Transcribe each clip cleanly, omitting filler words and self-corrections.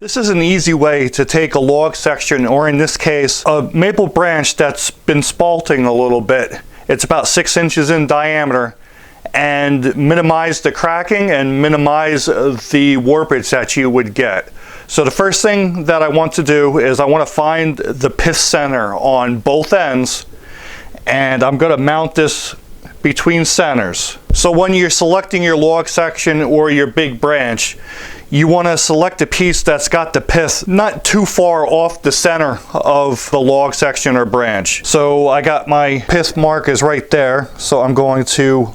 This is an easy way to take a log section, or in this case, a maple branch that's been spalting a little bit. It's about 6 inches in diameter, and minimize the cracking and minimize the warpage that you would get. So the first thing that I want to do is I want to find the pith center on both ends, and I'm going to mount this between centers. So when you're selecting your log section or your big branch, you want to select a piece that's got the pith not too far off the center of the log section or branch. So I got my pith markers right there, so I'm going to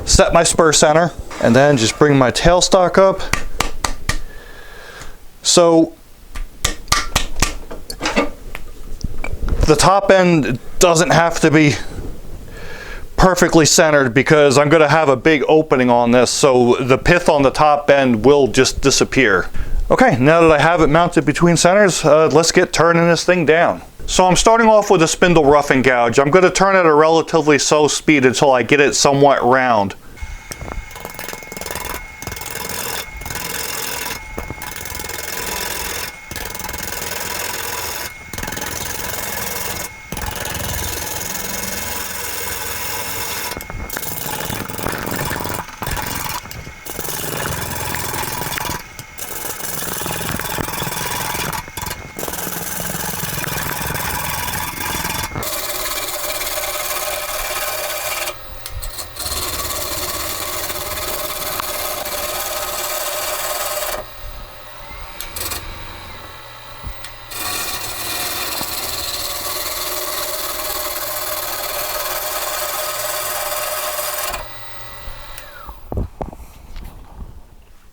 set my spur center and then just bring my tailstock up. So the top end doesn't have to be perfectly centered because I'm going to have a big opening on this, so the pith on the top end will just disappear. Okay, now that I have it mounted between centers, let's get turning this thing down. So I'm starting off with a spindle roughing gouge. I'm going to turn at a relatively slow speed until I get it somewhat round.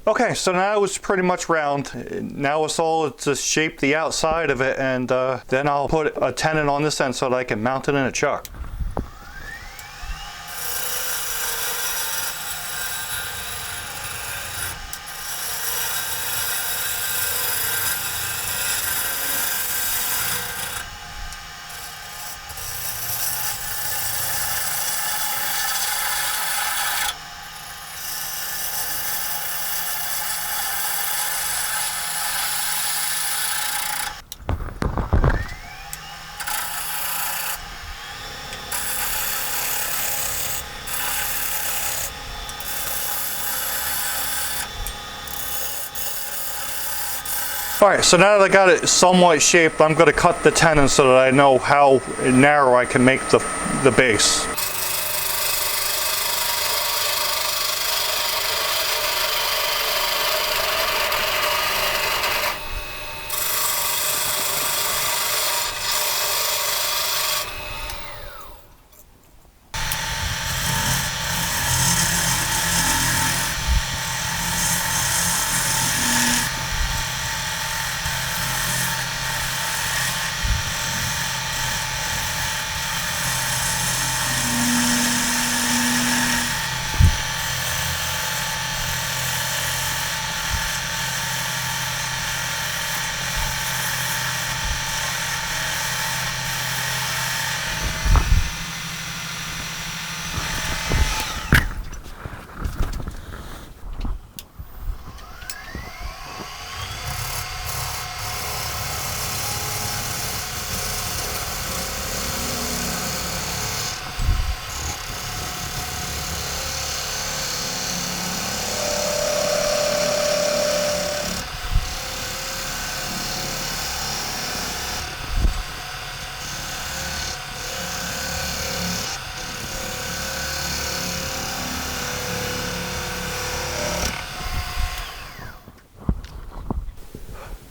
Okay, so now it's pretty much round. Now it's all to shape the outside of it, and then I'll put a tenon on this end so that I can mount it in a chuck. Alright, so now that I got it somewhat shaped, I'm going to cut the tenon so that I know how narrow I can make the base.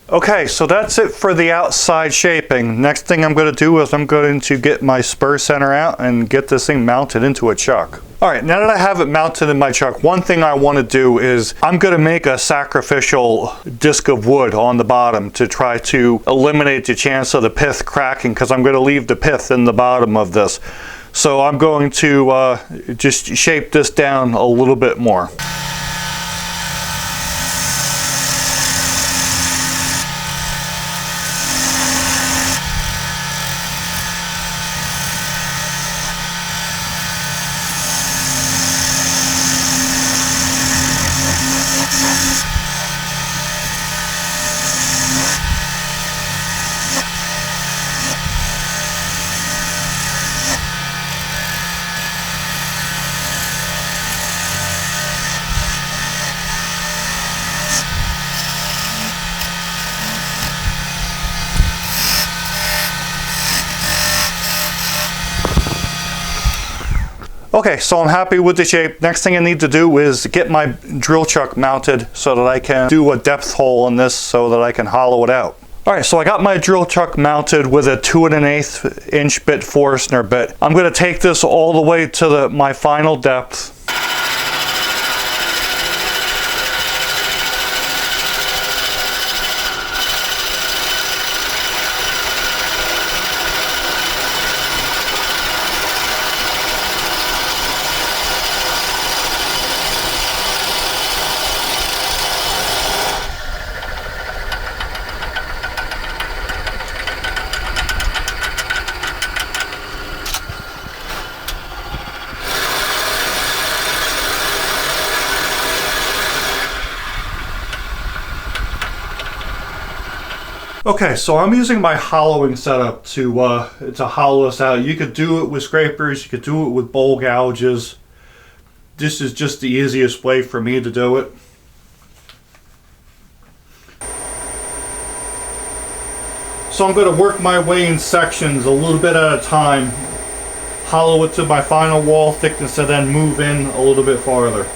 Okay, so that's it for the outside shaping. Next thing I'm going to do is I'm going to get my spur center out and get this thing mounted into a chuck. Alright, now that I have it mounted in my chuck, one thing I want to do is I'm going to make a sacrificial disc of wood on the bottom to try to eliminate the chance of the pith cracking, because I'm going to leave the pith in the bottom of this. So I'm going to just shape this down a little bit more. Okay, so I'm happy with the shape. Next thing I need to do is get my drill chuck mounted so that I can do a depth hole in this so that I can hollow it out. Alright, so I got my drill chuck mounted with a 2 1/8 inch bit Forstner bit. I'm going to take this all the way to my final depth. Okay, so I'm using my hollowing setup to hollow this out. You could do it with scrapers, you could do it with bowl gouges. This is just the easiest way for me to do it. So I'm going to work my way in sections a little bit at a time, hollow it to my final wall thickness, and then move in a little bit farther.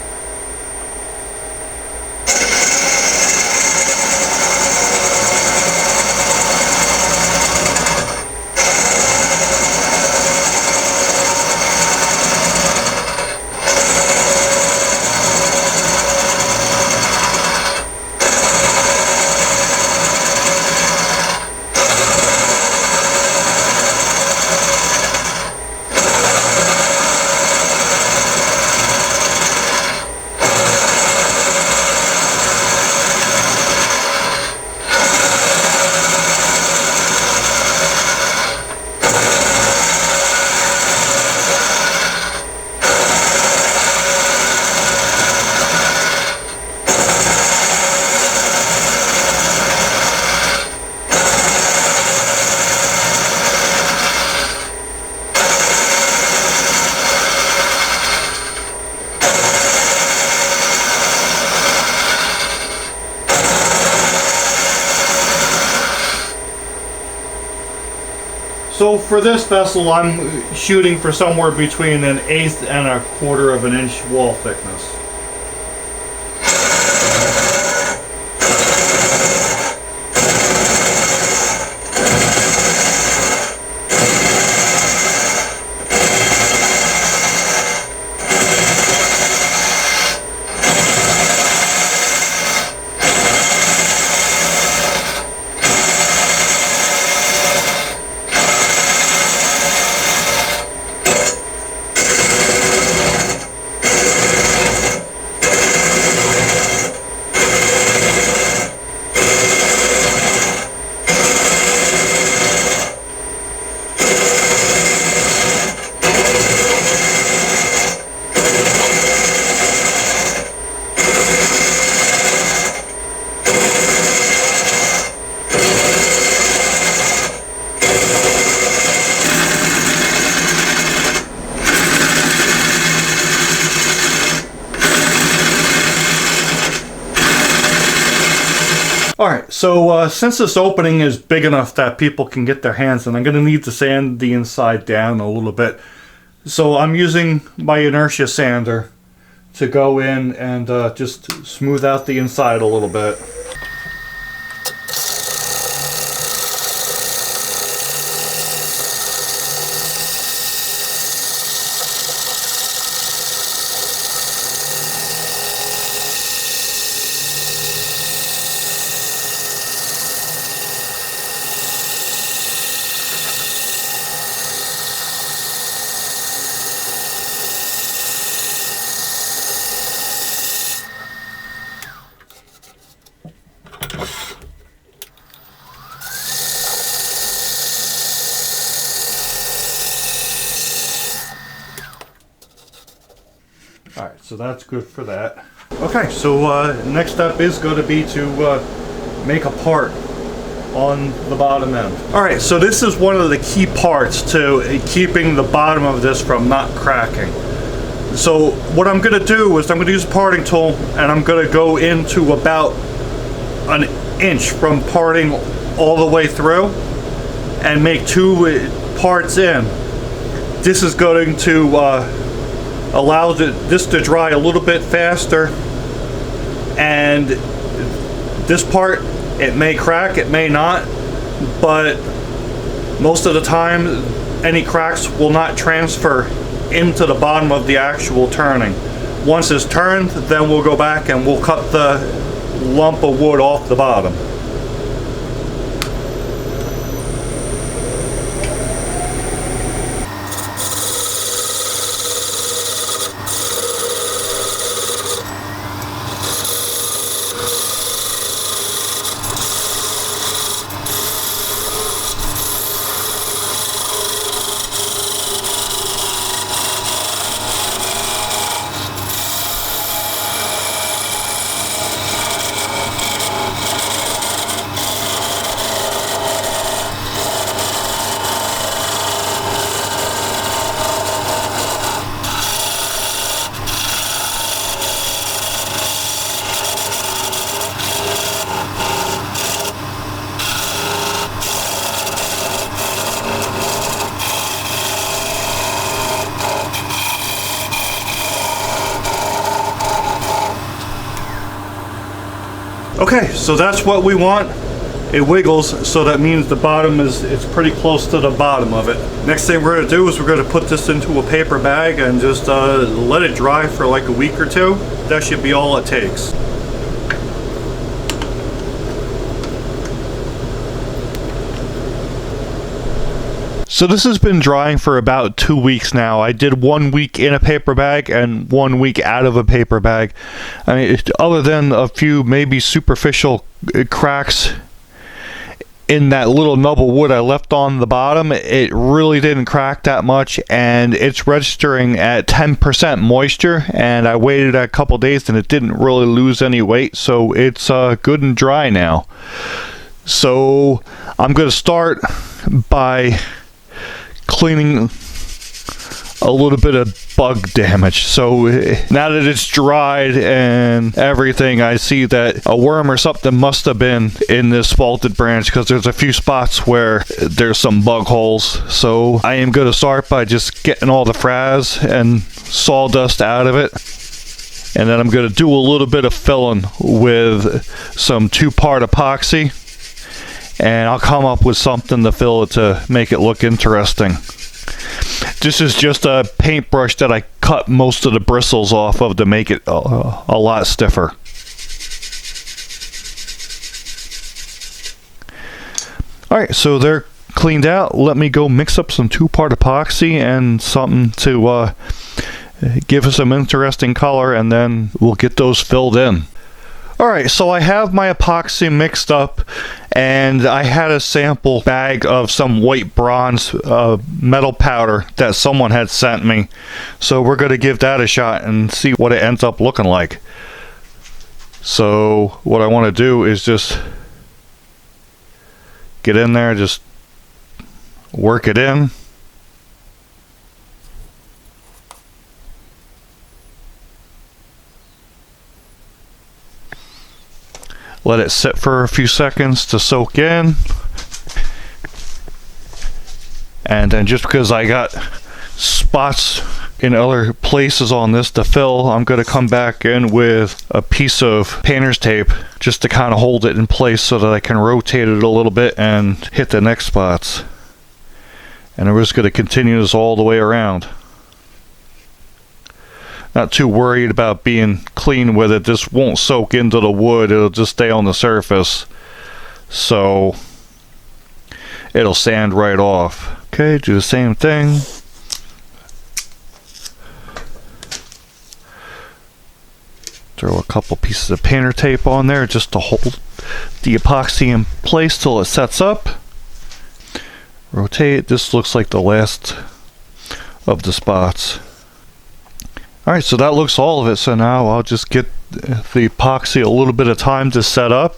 So for this vessel, I'm shooting for somewhere between 1/8 and 1/4 of an inch wall thickness. Alright, so since this opening is big enough that people can get their hands in, I'm going to need to sand the inside down a little bit. So I'm using my inertia sander to go in and just smooth out the inside a little bit. Alright, so that's good for that. Okay, so next step is going to be to make a part on the bottom end. Alright, so this is one of the key parts to keeping the bottom of this from not cracking. So what I'm going to do is I'm going to use a parting tool, and I'm going to go into about 1 inch from parting all the way through and make 2 parts in. This is going to allows this to dry a little bit faster. And this part, it may crack, it may not, but most of the time any cracks will not transfer into the bottom of the actual turning. Once it's turned, then we'll go back and we'll cut the lump of wood off the bottom. Okay, so that's what we want. It wiggles, so that means the bottom it's pretty close to the bottom of it. Next thing we're gonna do is we're gonna put this into a paper bag and just let it dry for like a week or two. That should be all it takes. So this has been drying for about 2 weeks now. I did 1 week in a paper bag and 1 week out of a paper bag. I mean, other than a few maybe superficial cracks in that little nub of wood I left on the bottom, it really didn't crack that much, and it's registering at 10% moisture, and I waited a couple days and it didn't really lose any weight, so it's good and dry now. So I'm going to start by cleaning a little bit of bug damage. So now that it's dried and everything, I see that a worm or something must have been in this spalted branch, because there's a few spots where there's some bug holes. So I am going to start by just getting all the frass and sawdust out of it, and then I'm going to do a little bit of filling with some 2-part epoxy, and I'll come up with something to fill it to make it look interesting. This is just a paintbrush that I cut most of the bristles off of to make it a lot stiffer. Alright, so they're cleaned out. Let me go mix up some 2-part epoxy and something to give us some interesting color, and then we'll get those filled in. Alright, so I have my epoxy mixed up, and I had a sample bag of some white bronze metal powder that someone had sent me. So we're going to give that a shot and see what it ends up looking like. So what I want to do is just get in there, just work it in. Let it sit for a few seconds to soak in. And then, just because I got spots in other places on this to fill, I'm going to come back in with a piece of painter's tape just to kind of hold it in place so that I can rotate it a little bit and hit the next spots. And I'm just going to continue this all the way around. Not too worried about being clean with it. This won't soak into the wood, it'll just stay on the surface, so it'll sand right off. Okay, do the same thing. Throw a couple pieces of painter tape on there just to hold the epoxy in place till it sets up. Rotate. This looks like the last of the spots. Alright, so that looks all of it. So now I'll just get the epoxy a little bit of time to set up,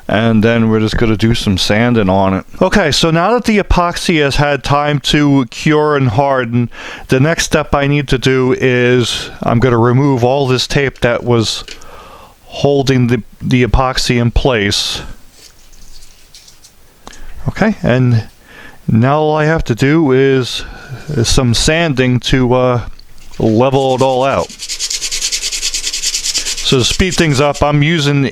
and then we're just going to do some sanding on it. Okay, so now that the epoxy has had time to cure and harden, the next step I need to do is I'm going to remove all this tape that was holding the epoxy in place. Okay, and now all I have to do is some sanding to level it all out. So to speed things up, I'm using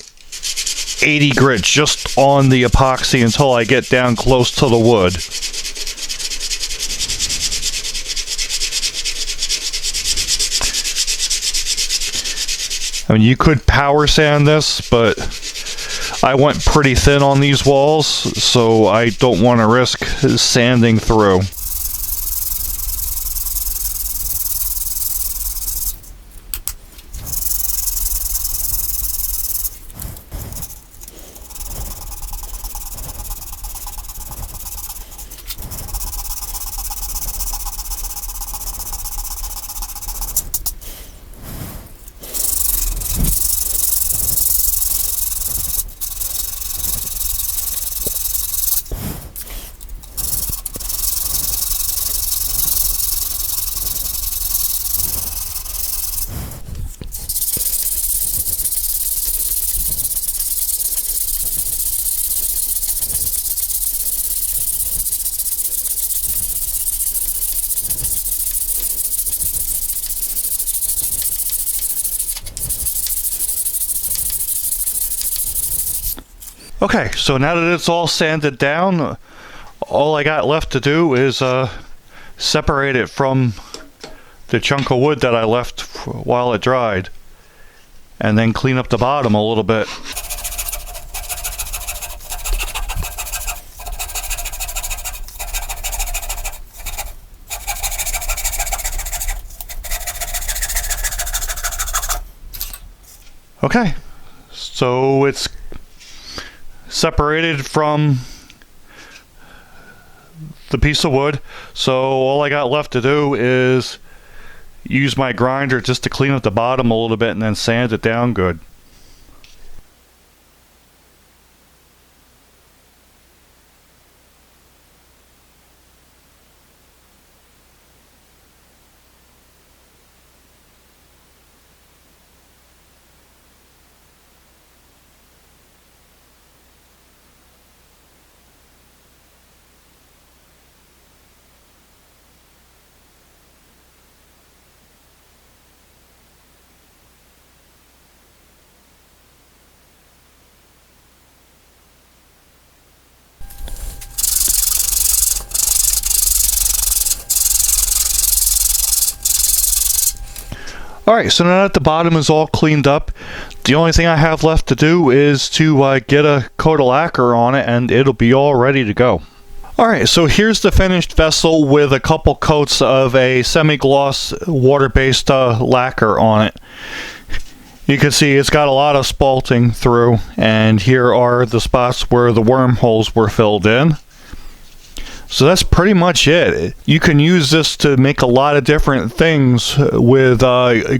80 grit just on the epoxy until I get down close to the wood. I mean, you could power sand this, but I went pretty thin on these walls, so I don't want to risk sanding through. Okay, so now that it's all sanded down, all I got left to do is separate it from the chunk of wood that I left while it dried, and then clean up the bottom a little bit. Okay, so it's separated from the piece of wood, so all I got left to do is use my grinder just to clean up the bottom a little bit and then sand it down good. Alright, so now that the bottom is all cleaned up, the only thing I have left to do is to get a coat of lacquer on it and it'll be all ready to go. Alright, so here's the finished vessel with a couple coats of a semi-gloss water-based lacquer on it. You can see it's got a lot of spalting through, and here are the spots where the wormholes were filled in. So that's pretty much it. You can use this to make a lot of different things with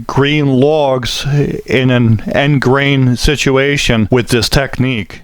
green logs in an end grain situation with this technique.